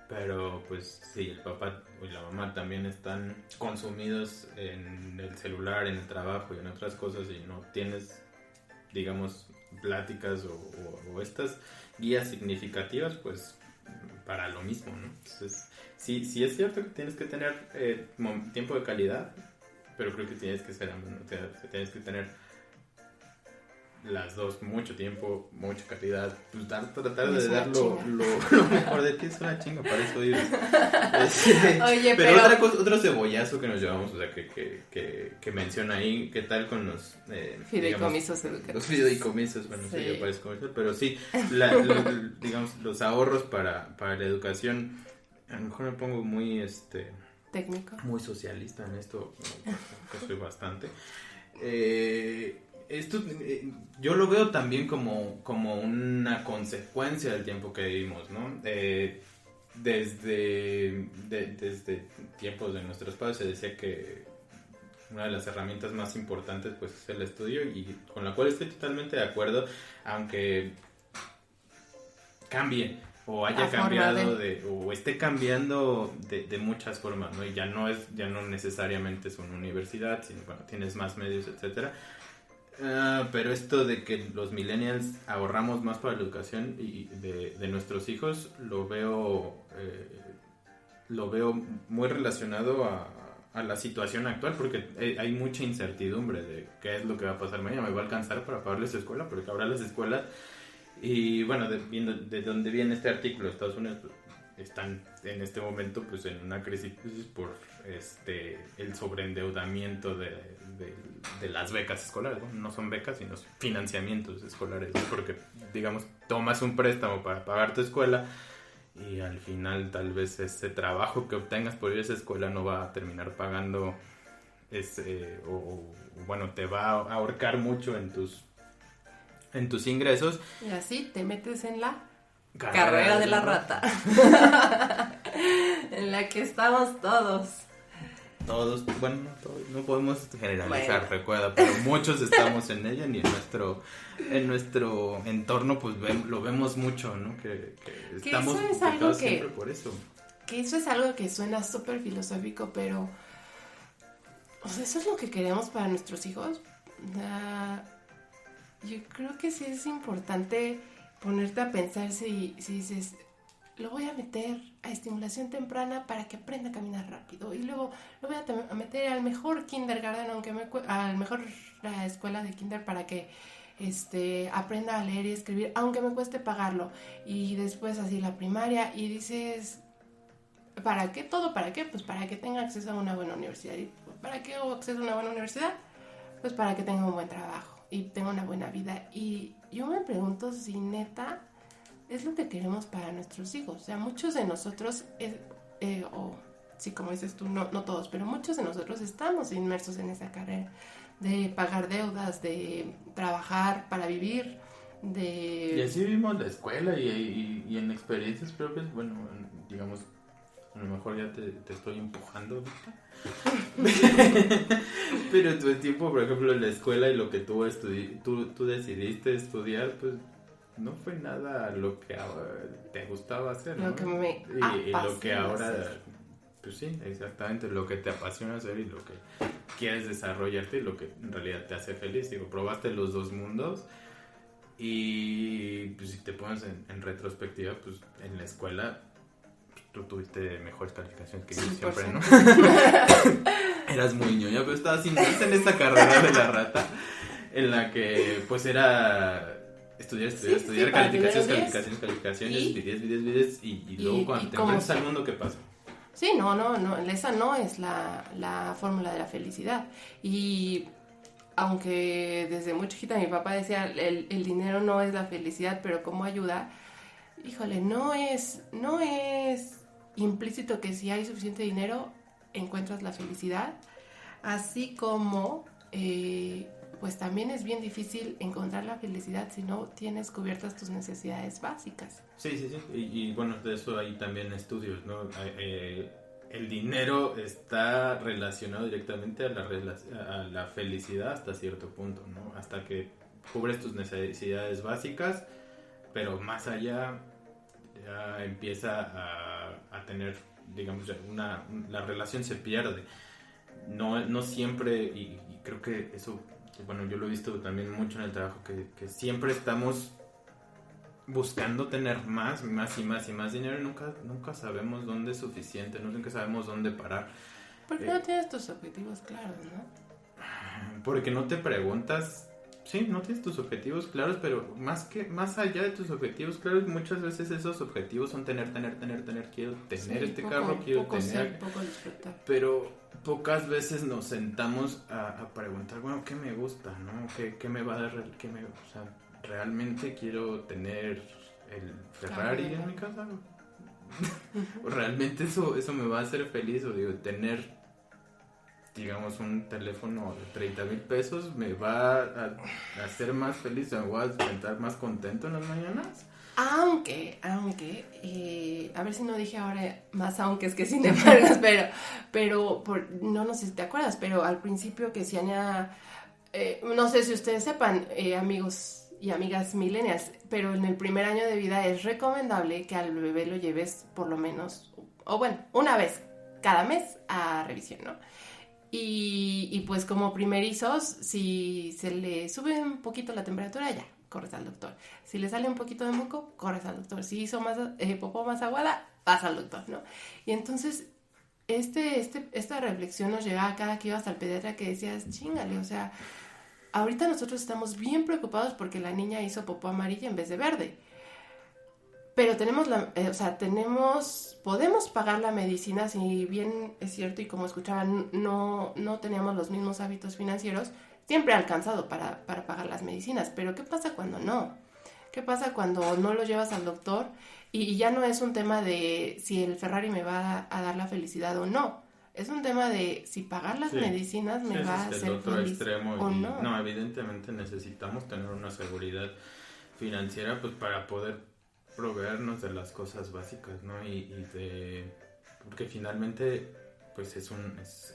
pero pues sí, el papá y la mamá también están consumidos en el celular, en el trabajo y en otras cosas, y no tienes, digamos, pláticas o estas guías significativas, pues para lo mismo, ¿no? Entonces, sí es cierto que tienes que tener tiempo de calidad, pero creo que tienes que ser, o sea, tienes que tener las dos, mucho tiempo, mucha calidad, pues tratar de dar lo mejor de ti. Es una chinga, para eso vives. Oye, pero otro cebollazo que nos llevamos, o sea, que menciona ahí, ¿qué tal con los fideicomisos educativos? Los fideicomisos, bueno, sí, ya parece comercial, pero sí, digamos, los ahorros para la educación. A lo mejor me pongo muy técnico, muy socialista en esto, que soy bastante. Esto yo lo veo también como una consecuencia del tiempo que vivimos, ¿no? Desde tiempos de nuestros padres se decía que una de las herramientas más importantes pues es el estudio, y con la cual estoy totalmente de acuerdo, aunque cambie o haya cambiado o esté cambiando de muchas formas, ¿no? Y ya no necesariamente es una universidad, sino bueno, tienes más medios, etcétera. Pero esto de que los millennials ahorramos más para la educación y de nuestros hijos, lo veo muy relacionado a la situación actual, porque hay mucha incertidumbre de qué es lo que va a pasar mañana. ¿Me va a alcanzar para pagarles su escuela? Porque ahora las escuelas, y bueno, viendo de dónde viene este artículo, Estados Unidos están en este momento pues en una crisis por el sobreendeudamiento de las becas escolares. Bueno, no son becas, sino financiamientos escolares, ¿no? Porque digamos, tomas un préstamo para pagar tu escuela y al final tal vez ese trabajo que obtengas por ir a esa escuela no va a terminar pagando bueno, te va a ahorcar mucho en tus ingresos. y así te metes en la Carrera de la rata. En la que estamos todos. Todos, bueno, no podemos generalizar, Bueno. recuerda, pero muchos estamos en ella, y en nuestro entorno pues lo vemos mucho, ¿no? Que estamos eso es algo siempre por eso. Que eso es algo que suena súper filosófico, pero o sea, ¿eso es lo que queremos para nuestros hijos? Yo creo que sí es importante ponerte a pensar si dices, lo voy a meter a estimulación temprana para que aprenda a caminar rápido. Y luego lo voy a meter al mejor kindergarten, al mejor la escuela de kinder para que aprenda a leer y escribir, aunque me cueste pagarlo. Y después así la primaria, y dices, ¿para qué todo? ¿Para qué? Pues para que tenga acceso a una buena universidad. ¿Y para qué hago acceso a una buena universidad? Pues para que tenga un buen trabajo y tenga una buena vida. Y yo me pregunto si neta es lo que queremos para nuestros hijos. O sea, muchos de nosotros, sí, como dices tú, no todos, pero muchos de nosotros estamos inmersos en esa carrera de pagar deudas, de trabajar para vivir, Y así vimos la escuela y en experiencias propias, bueno, digamos, a lo mejor ya te estoy empujando ahorita. Pero tu tiempo, por ejemplo, en la escuela y lo que tú decidiste estudiar, pues no fue nada lo que te gustaba hacer, ¿no? Lo que me y lo que ahora hacer. Pues sí, exactamente, lo que te apasiona hacer y lo que quieres desarrollarte y lo que en realidad te hace feliz. Digo, probaste los dos mundos y pues si te pones en retrospectiva, pues en la escuela tú tuviste mejores calificaciones que yo siempre, ¿no? Eras muy ñoña, pero estabas inmersa en esta carrera de la rata en la que pues era estudiar, calificaciones, videos y luego cuando te enfrentas al mundo, ¿qué pasa? Sí, no, esa no es la fórmula de la felicidad. Y aunque desde muy chiquita mi papá decía, el dinero no es la felicidad, pero ¿cómo ayuda? Híjole, no es implícito que si hay suficiente dinero encuentras la felicidad, así como pues también es bien difícil encontrar la felicidad si no tienes cubiertas tus necesidades básicas. Sí. Y bueno, de eso hay también estudios, ¿no? El dinero está relacionado directamente a la felicidad hasta cierto punto, ¿no? Hasta que cubres tus necesidades básicas, pero más allá ya empieza a tener, digamos, la relación se pierde. No siempre, y creo que eso, bueno, yo lo he visto también mucho en el trabajo, que siempre estamos buscando tener más dinero y nunca sabemos dónde es suficiente, nunca sabemos dónde parar. Porque no tienes tus objetivos claros, ¿no? Porque no te preguntas, sí, no tienes tus objetivos claros, pero más allá de tus objetivos claros, muchas veces esos objetivos son tener, quiero tener este carro, quiero tener, pero pocas veces nos sentamos a preguntar, bueno, ¿qué me gusta, no? ¿Qué me va a dar, o sea, realmente quiero tener el Ferrari en mi casa? ¿Realmente eso me va a hacer feliz? O digo, tener, digamos, un teléfono de 30,000 pesos me va a hacer más feliz, me voy a sentar más contento en las mañanas. Aunque, a ver si no dije ahora más aunque es que sin embargo, pero no sé si te acuerdas, pero al principio que decían no sé si ustedes sepan, amigos y amigas millennials, pero en el primer año de vida es recomendable que al bebé lo lleves por lo menos, o bueno, una vez cada mes a revisión, ¿no? Y pues como primerizos, si se le sube un poquito la temperatura, ya, corres al doctor. Si le sale un poquito de moco, corres al doctor. Si hizo más popó más aguada, vas al doctor, ¿no? Y entonces esta reflexión nos llegaba cada que ibas al pediatra que decías, chingale, o sea, ahorita nosotros estamos bien preocupados porque la niña hizo popó amarilla en vez de verde. Pero podemos pagar la medicina, si bien es cierto y como escuchaban, no teníamos los mismos hábitos financieros, siempre ha alcanzado para pagar las medicinas. Pero ¿qué pasa cuando no? ¿Qué pasa cuando no lo llevas al doctor? Y ya no es un tema de si el Ferrari me va a dar la felicidad o no. Es un tema de si pagar las medicinas me va a hacer feliz o no. No, evidentemente necesitamos tener una seguridad financiera pues para poder proveernos de las cosas básicas, ¿no? Porque finalmente pues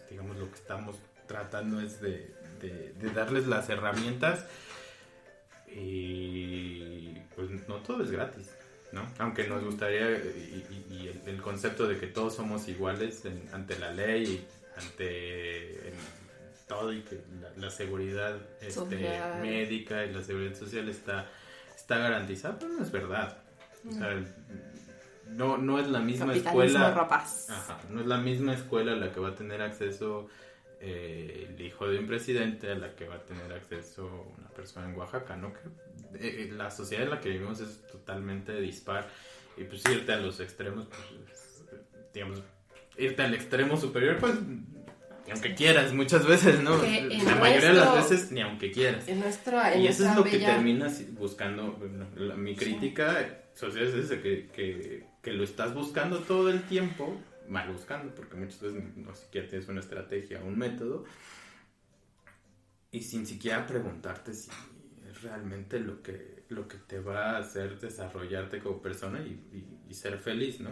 digamos, lo que estamos tratando es de darles las herramientas y pues no todo es gratis, ¿no? Aunque nos gustaría y el concepto de que todos somos iguales ante la ley y ante todo y que la seguridad médica y la seguridad social está garantizada, pero no es verdad. O sea, no es la misma Capitalismo escuela. rapaz. Ajá, no es la misma escuela a la que va a tener acceso el hijo de un presidente a la que va a tener acceso una persona en Oaxaca, ¿no? Que, la sociedad en la que vivimos es totalmente dispar y pues irte a los extremos, pues, digamos, irte al extremo superior, pues ni aunque quieras, muchas veces, ¿no? La mayoría de las veces ni aunque quieras. Y eso es lo que terminas buscando. Bueno, mi crítica social es esa, que lo estás buscando todo el tiempo, mal buscando, porque muchas veces no siquiera tienes una estrategia, un método, y sin siquiera preguntarte si es realmente lo que te va a hacer desarrollarte como persona y ser feliz, ¿no?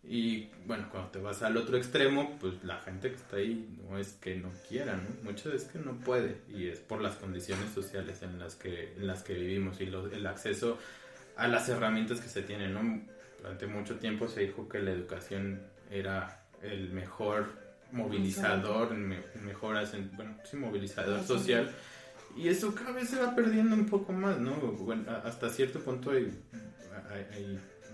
Y bueno, cuando te vas al otro extremo, pues la gente que está ahí no es que no quiera, ¿no? Muchas veces es que no puede, y es por las condiciones sociales en las que vivimos y el acceso a las herramientas que se tienen, ¿no? Durante mucho tiempo se dijo que la educación era el mejor movilizador, movilizador social, y eso cada vez se va perdiendo un poco más, ¿no? Bueno, hasta cierto punto hay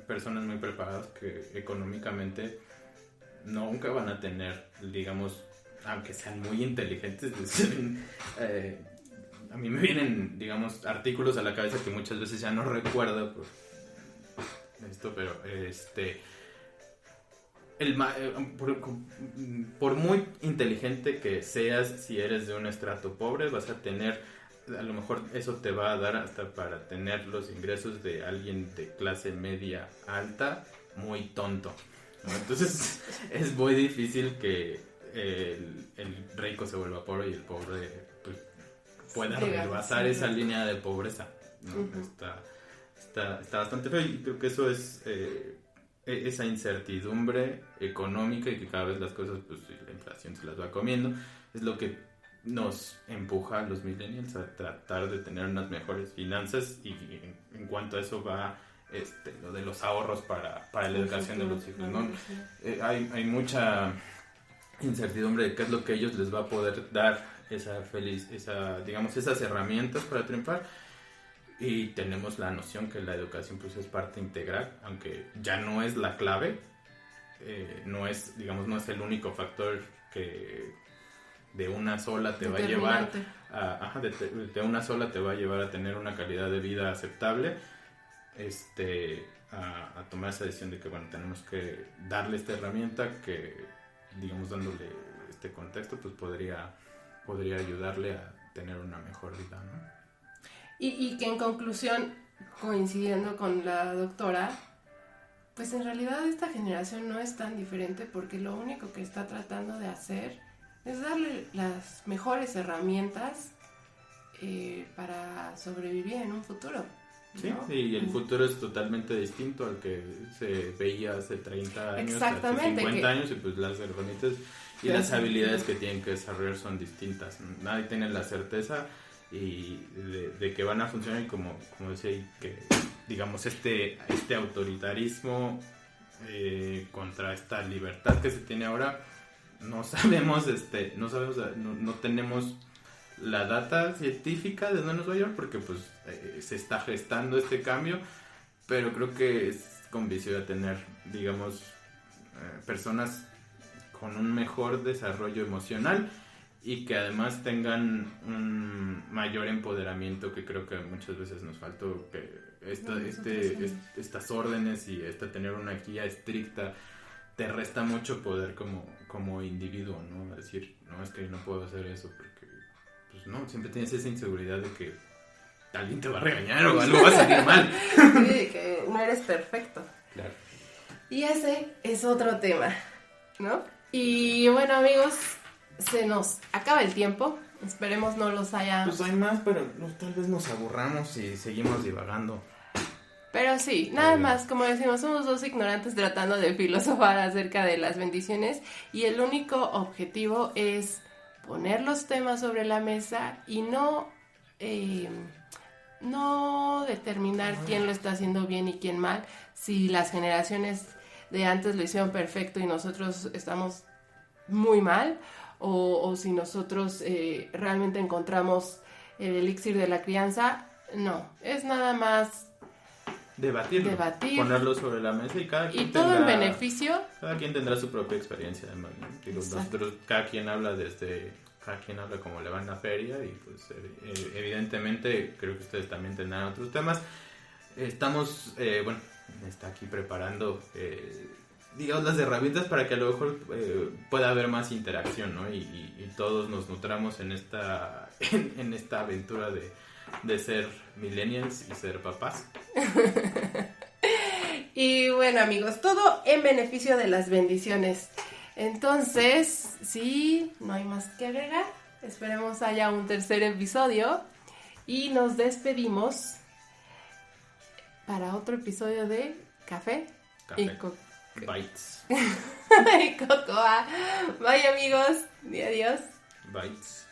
personas muy preparadas que económicamente nunca van a tener, digamos, aunque sean muy inteligentes, a mí me vienen, digamos, artículos a la cabeza que muchas veces ya no recuerdo por esto, pero por muy inteligente que seas, si eres de un estrato pobre, vas a tener, a lo mejor eso te va a dar hasta para tener los ingresos de alguien de clase media alta, muy tonto, ¿no? Entonces es muy difícil que el rico se vuelva pobre y el pobre pues, pueda rebasar esa línea de pobreza, ¿no? Uh-huh. Está bastante feo, y creo que eso es esa incertidumbre económica, y que cada vez las cosas, pues la inflación se las va comiendo, es lo que nos empuja a los millennials a tratar de tener unas mejores finanzas, y en cuanto a eso va lo de los ahorros para la educación de los hijos, ¿no? Hay mucha incertidumbre de qué es lo que ellos les va a poder dar digamos, esas herramientas para triunfar, y tenemos la noción que la educación pues es parte integral, aunque ya no es la clave, no es el único factor que de una sola te va a llevar de una sola te va a llevar a tener una calidad de vida aceptable, a tomar esa decisión de que bueno, tenemos que darle esta herramienta que, digamos, dándole este contexto, pues podría ayudarle a tener una mejor vida, ¿no? Y que en conclusión, coincidiendo con la doctora, pues en realidad esta generación no es tan diferente, porque lo único que está tratando de hacer es darle las mejores herramientas para sobrevivir en un futuro, ¿no? Sí, y el futuro es totalmente distinto al que se veía hace 30 años, hace 50 años, y pues las herramientas y las habilidades que tienen que desarrollar son distintas. Nadie tiene la certeza y de que van a funcionar, y como decía, y que digamos este autoritarismo contra esta libertad que se tiene ahora, no tenemos la data científica de dónde nos va a llevar, porque pues se está gestando este cambio, pero creo que es con visión a tener, digamos, personas con un mejor desarrollo emocional, y que además tengan un mayor empoderamiento, que creo que muchas veces nos faltó, que estas órdenes y tener una guía estricta te resta mucho poder como individuo, ¿no? A decir, no, es que no puedo hacer eso, porque pues no, siempre tienes esa inseguridad de que alguien te va a regañar o algo va a salir mal. Sí, que no eres perfecto. Claro. Y ese es otro tema, ¿no? Y bueno, amigos, se nos acaba el tiempo. Esperemos no los haya... Pues hay más, pero tal vez nos aburramos y seguimos divagando. Pero sí, nada más, como decimos, somos dos ignorantes tratando de filosofar acerca de las bendiciones, y el único objetivo es poner los temas sobre la mesa y no determinar quién lo está haciendo bien y quién mal, si las generaciones de antes lo hicieron perfecto y nosotros estamos muy mal, o si nosotros realmente encontramos el elixir de la crianza. No, es nada más debatirlo, ponerlo sobre la mesa y cada quien todo en beneficio. Cada quien tendrá su propia experiencia, además, ¿no? Digo, nosotros, cada quien habla como le va en la feria y pues evidentemente creo que ustedes también tendrán otros temas. Estamos, está aquí preparando, digamos, las herramientas para que a lo mejor pueda haber más interacción, ¿no? Y todos nos nutramos en esta aventura de ser millennials y ser papás. Y bueno, amigos, todo en beneficio de las bendiciones. Entonces, sí, no hay más que agregar. Esperemos haya un tercer episodio y nos despedimos para otro episodio de Café. Y Bites. y Cocoa. Bye, amigos. Y adiós. Bites.